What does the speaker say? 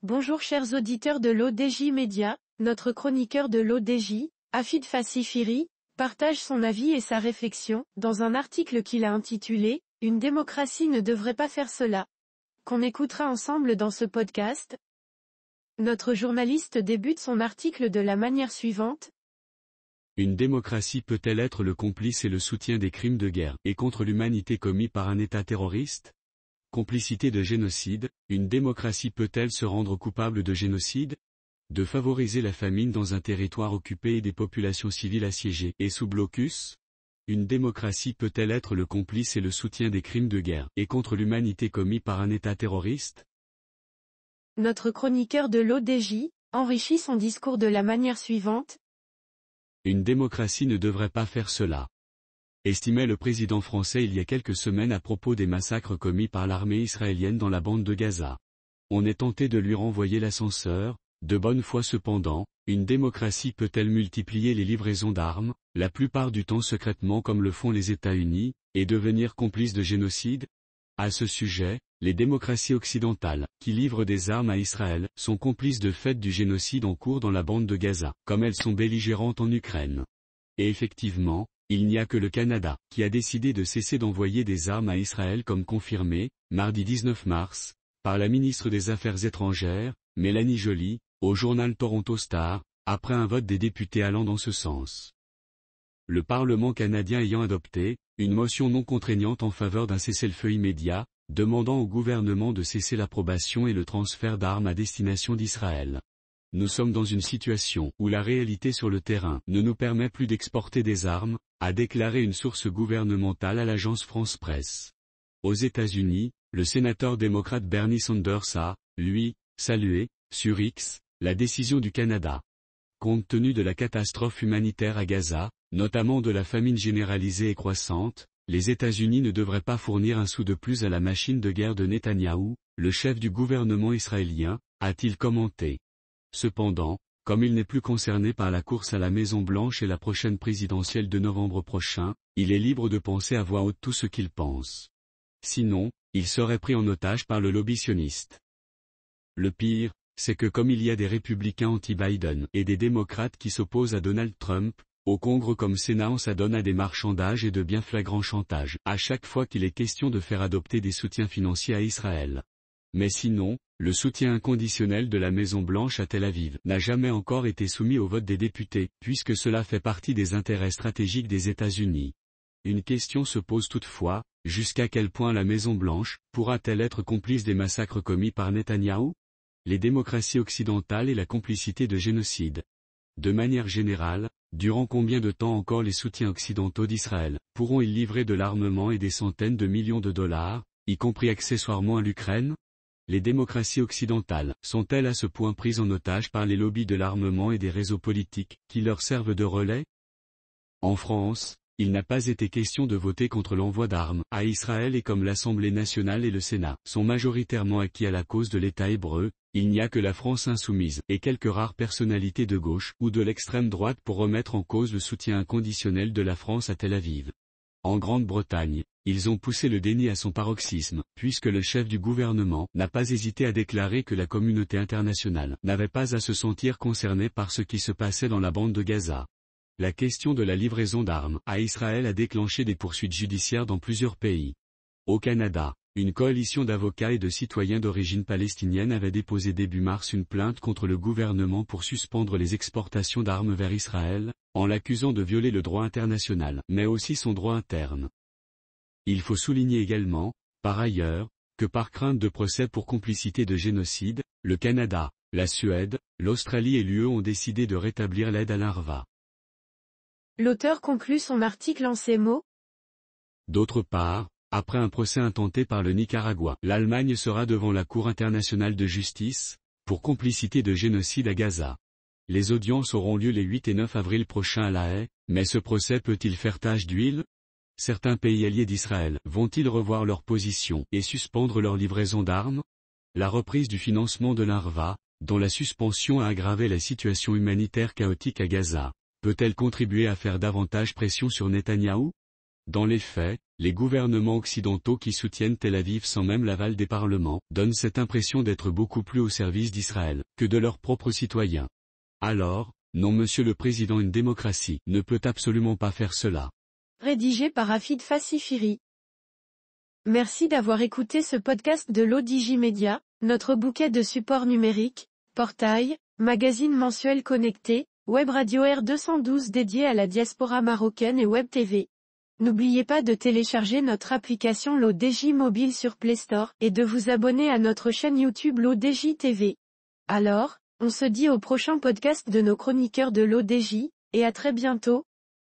Bonjour chers auditeurs de l'ODJ Média, notre chroniqueur de l'ODJ, Afid Fassifiri, partage son avis et sa réflexion, dans un article qu'il a intitulé « Une démocratie ne devrait pas faire cela », qu'on écoutera ensemble dans ce podcast. Notre journaliste débute son article de la manière suivante. Une démocratie peut-elle être le complice et le soutien des crimes de guerre et contre l'humanité commis par un État terroriste ? Complicité de génocide, une démocratie peut-elle se rendre coupable de génocide ? De favoriser la famine dans un territoire occupé et des populations civiles assiégées et sous blocus ? Une démocratie peut-elle être le complice et le soutien des crimes de guerre et contre l'humanité commis par un État terroriste ? Notre chroniqueur de l'ODJ enrichit son discours de la manière suivante. Une démocratie ne devrait pas faire cela. Estimait le président français il y a quelques semaines à propos des massacres commis par l'armée israélienne dans la bande de Gaza. On est tenté de lui renvoyer l'ascenseur, de bonne foi cependant, une démocratie peut-elle multiplier les livraisons d'armes, la plupart du temps secrètement comme le font les États-Unis, et devenir complice de génocide ? À ce sujet, les démocraties occidentales, qui livrent des armes à Israël, sont complices de fait du génocide en cours dans la bande de Gaza, comme elles sont belligérantes en Ukraine. Et effectivement, il n'y a que le Canada, qui a décidé de cesser d'envoyer des armes à Israël comme confirmé, mardi 19 mars, par la ministre des Affaires étrangères, Mélanie Joly, au journal Toronto Star, après un vote des députés allant dans ce sens. Le Parlement canadien ayant adopté une motion non contraignante en faveur d'un cessez-le-feu immédiat, demandant au gouvernement de cesser l'approbation et le transfert d'armes à destination d'Israël. Nous sommes dans une situation où la réalité sur le terrain ne nous permet plus d'exporter des armes, a déclaré une source gouvernementale à l'agence France Presse. Aux États-Unis, le sénateur démocrate Bernie Sanders a, lui, salué, sur X, la décision du Canada. Compte tenu de la catastrophe humanitaire à Gaza, notamment de la famine généralisée et croissante, les États-Unis ne devraient pas fournir un sou de plus à la machine de guerre de Netanyahou, le chef du gouvernement israélien, a-t-il commenté. Cependant, comme il n'est plus concerné par la course à la Maison-Blanche et la prochaine présidentielle de novembre prochain, il est libre de penser à voix haute tout ce qu'il pense. Sinon, il serait pris en otage par le lobby sioniste. Le pire, c'est que comme il y a des républicains anti-Biden et des démocrates qui s'opposent à Donald Trump, au Congrès comme Sénat on s'adonne à des marchandages et de bien flagrants chantages, à chaque fois qu'il est question de faire adopter des soutiens financiers à Israël. Mais sinon, le soutien inconditionnel de la Maison-Blanche à Tel Aviv n'a jamais encore été soumis au vote des députés, puisque cela fait partie des intérêts stratégiques des États-Unis. Une question se pose toutefois, jusqu'à quel point la Maison-Blanche pourra-t-elle être complice des massacres commis par Netanyahou ? Les démocraties occidentales et la complicité de génocide. De manière générale, durant combien de temps encore les soutiens occidentaux d'Israël pourront-ils livrer de l'armement et des centaines de millions de dollars, y compris accessoirement à l'Ukraine ? Les démocraties occidentales sont-elles à ce point prises en otage par les lobbies de l'armement et des réseaux politiques, qui leur servent de relais ? En France, il n'a pas été question de voter contre l'envoi d'armes à Israël et comme l'Assemblée nationale et le Sénat sont majoritairement acquis à la cause de l'État hébreu, il n'y a que la France insoumise et quelques rares personnalités de gauche ou de l'extrême droite pour remettre en cause le soutien inconditionnel de la France à Tel Aviv. En Grande-Bretagne, ils ont poussé le déni à son paroxysme, puisque le chef du gouvernement n'a pas hésité à déclarer que la communauté internationale n'avait pas à se sentir concernée par ce qui se passait dans la bande de Gaza. La question de la livraison d'armes à Israël a déclenché des poursuites judiciaires dans plusieurs pays. Au Canada, une coalition d'avocats et de citoyens d'origine palestinienne avait déposé début mars une plainte contre le gouvernement pour suspendre les exportations d'armes vers Israël, en l'accusant de violer le droit international, mais aussi son droit interne. Il faut souligner également, par ailleurs, que par crainte de procès pour complicité de génocide, le Canada, la Suède, l'Australie et l'UE ont décidé de rétablir l'aide à l'UNRWA. L'auteur conclut son article en ces mots. D'autre part, après un procès intenté par le Nicaragua, l'Allemagne sera devant la Cour internationale de justice, pour complicité de génocide à Gaza. Les audiences auront lieu les 8 et 9 avril prochains à La Haye, mais ce procès peut-il faire tache d'huile ? Certains pays alliés d'Israël vont-ils revoir leur position et suspendre leur livraison d'armes ? La reprise du financement de l'UNRWA, dont la suspension a aggravé la situation humanitaire chaotique à Gaza, peut-elle contribuer à faire davantage pression sur Netanyahou ? Dans les faits, les gouvernements occidentaux qui soutiennent Tel Aviv sans même l'aval des parlements, donnent cette impression d'être beaucoup plus au service d'Israël, que de leurs propres citoyens. Alors, non monsieur le Président, une démocratie ne peut absolument pas faire cela. Rédigé par Afid Fassifiri. Merci d'avoir écouté ce podcast de l'ODJ Media, notre bouquet de supports numériques, portail, magazine mensuel connecté, web radio R212 dédié à la diaspora marocaine et web TV. N'oubliez pas de télécharger notre application l'ODJ mobile sur Play Store et de vous abonner à notre chaîne YouTube l'ODJ TV. Alors, on se dit au prochain podcast de nos chroniqueurs de l'ODJ, et à très bientôt,